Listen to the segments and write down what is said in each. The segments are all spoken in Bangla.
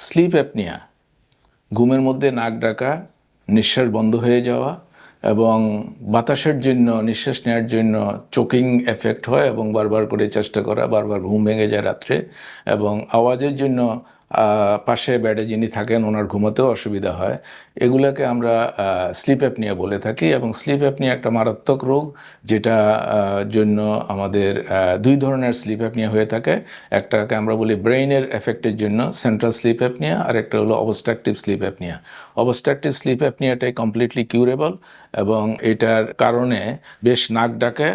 স্লিপ অ্যাপনিয়া, ঘুমের মধ্যে নাক ডাকা, নিঃশ্বাস বন্ধ হয়ে যাওয়া এবং বাতাসের জন্য নিঃশ্বাস নেওয়ার জন্য চোকিং এফেক্ট হয় এবং বারবার করে চেষ্টা করা, বারবার ঘুম ভেঙে যায় রাত্রে এবং আওয়াজের জন্য পাশে বেডে যিনি থাকেন ওনার ঘুমাতেও অসুবিধা হয়। এগুলোকে আমরা স্লিপ অ্যাপনিয়া বলে থাকি এবং স্লিপ অ্যাপনিয়া একটা মারাত্মক রোগ, যেটা জন্য আমাদের দুই ধরনের স্লিপ অ্যাপনিয়া হয়ে থাকে। একটাকে আমরা বলি ব্রেইনের এফেক্টের জন্য সেন্ট্রাল স্লিপ অ্যাপনিয়া, আর একটা হলো obstructive sleep apnoea. Obstructive sleep অ্যাপনিয়াটাই কমপ্লিটলি কিউরেবল এবং এটার কারণে বেশ নাক ডাকে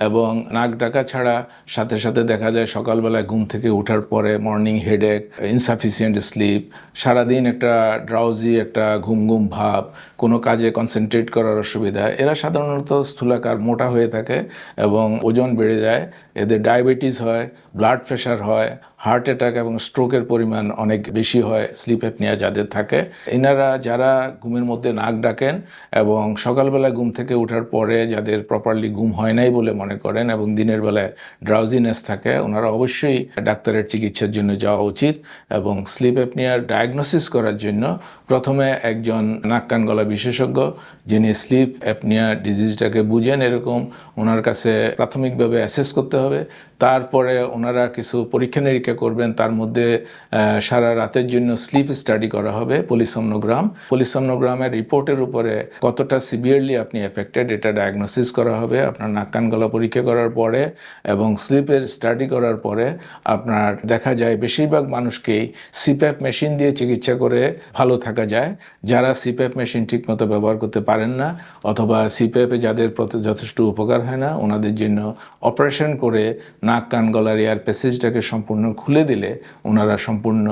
এবং নাক ডাকা ছাড়া সাথে সাথে দেখা যায় সকালবেলায় ঘুম থেকে ওঠার পরে মর্নিং হেডেক, ইনসাফিসিয়েন্ট স্লিপ, সারাদিন একটা ড্রাউজি, একটা ঘুম ঘুম ভাব, কোনো কাজে কনসেন্ট্রেট করার অসুবিধা। এরা সাধারণত স্থূলাকার, মোটা হয়ে থাকে এবং ওজন বেড়ে যায়। এদের ডায়াবেটিস হয়, ব্লাড প্রেশার হয়, হার্ট অ্যাটাক এবং স্ট্রোকের পরিমাণ অনেক বেশি হয় স্লিপ অ্যাপনিয়া যাদের থাকে। এনারা যারা ঘুমের মধ্যে নাক ডাকেন এবং সকালবেলা ঘুম থেকে ওঠার পরে যাদের প্রপারলি ঘুম হয় নাই বলে মনে করেন এবং দিনের বেলায় ড্রাউজিনেস থাকে, ওনারা অবশ্যই ডাক্তারের চিকিৎসার জন্য যাওয়া উচিত। এবং স্লিপ অ্যাপনিয়ার ডায়াগনোসিস করার জন্য প্রথমে একজন নাক কান গলা বিশেষজ্ঞ, যিনি স্লিপ অ্যাপনিয়া ডিজিজটাকে বুঝেন এরকম, ওনার কাছে প্রাথমিকভাবে অ্যাসেস করতে হবে। তারপরে ওনারা কিছু পরীক্ষা নিরীক্ষা করবেন, তার মধ্যে সারা রাতের জন্য স্লিপ স্টাডি করা হবে, পলিসomnoগ্রাম। পলিসomnoগ্রামের রিপোর্টের উপরে কতটা সিভিয়ারলি আপনি এফেক্টেড এটা ডায়াগনোসিস করা হবে আপনার নাক কান গলা পরীক্ষা করার পরে। এবং স্লিপের স্টাডি করার পরে আপনার দেখা যায় বেশিরভাগ মানুষকেই সিপ্যাপ মেশিন দিয়ে চিকিৎসা করে ভালো থাকা যায়। যারা সিপ্যাপ মেশিন ঠিকমতো ব্যবহার করতে পারেন না অথবা সিপ্যাপে যাদের প্রতি যথেষ্ট উপকার হয় না, ওনাদের জন্য অপারেশন করে নাক কান গলার এয়ার প্যাসেজটাকে সম্পূর্ণ খুলে দিলে ওনারা সম্পূর্ণ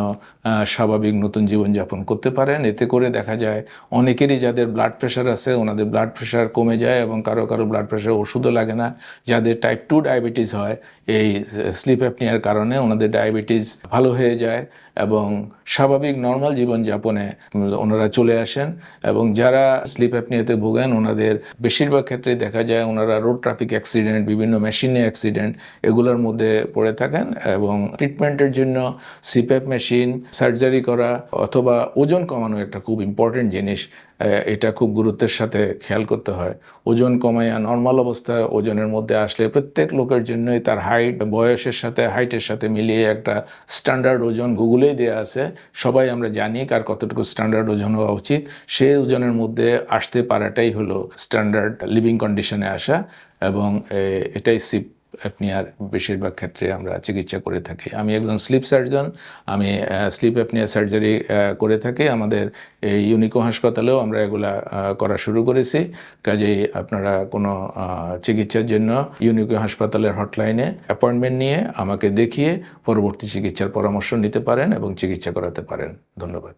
স্বাভাবিক নতুন জীবনযাপন করতে পারেন। এতে করে দেখা যায় অনেকেরই যাদের ব্লাড প্রেশার আছে ওনাদের ব্লাড প্রেশার কমে যায় এবং কারো কারো ব্লাড প্রেশার ওষুধও লাগে না। যাদের টাইপ 2 ডায়াবেটিস হয় এই স্লিপ অ্যাপনিয়ার কারণে ওনাদের ডায়াবেটিস ভালো হয়ে যায় এবং স্বাভাবিক নর্মাল জীবনযাপনে ওনারা চলে আসেন। এবং যারা স্লিপ অ্যাপনিয়াতে ভোগেন ওনাদের বেশিরভাগ ক্ষেত্রে দেখা যায় ওনারা রোড ট্রাফিক অ্যাক্সিডেন্ট, বিভিন্ন মেশিনে অ্যাক্সিডেন্ট, এগুলোর মধ্যে পড়ে থাকেন। এবং ট্রিটমেন্টের জন্য সিপ্যাপ মেশিন, সার্জারি করা অথবা ওজন কমানো একটা খুব ইম্পর্টেন্ট জিনিস, এটা খুব গুরুত্বের সাথে খেয়াল করতে হয়। ওজন কমাইয়া নর্মাল অবস্থায় ওজনের মধ্যে আসলে প্রত্যেক লোকের জন্যই তার হাইট, বয়সের সাথে হাইটের সাথে মিলিয়ে একটা স্ট্যান্ডার্ড ওজন গুগলেই দেওয়া আছে। সবাই আমরা জানি কার কতটুকু স্ট্যান্ডার্ড ওজন হওয়া উচিত। সেই ওজনের মধ্যে আসতে পারাটাই হলো স্ট্যান্ডার্ড লিভিং কন্ডিশনে আসা এবং এটাই অ্যাপনিয়ার বেশিরভাগ ক্ষেত্রে আমরা চিকিৎসা করে থাকি। আমি একজন স্লিপ সার্জন, আমি স্লিপ অ্যাপনিয়া সার্জারি করে থাকি। আমাদের এই ইউনিকো হাসপাতালেও আমরা এগুলা করা শুরু করেছি। কাজেই আপনারা কোনো চিকিৎসার জন্য ইউনিকো হাসপাতালের হটলাইনে অ্যাপয়েন্টমেন্ট নিয়ে আমাকে দেখিয়ে পরবর্তী চিকিৎসার পরামর্শ নিতে পারেন এবং চিকিৎসা করাতে পারেন। ধন্যবাদ।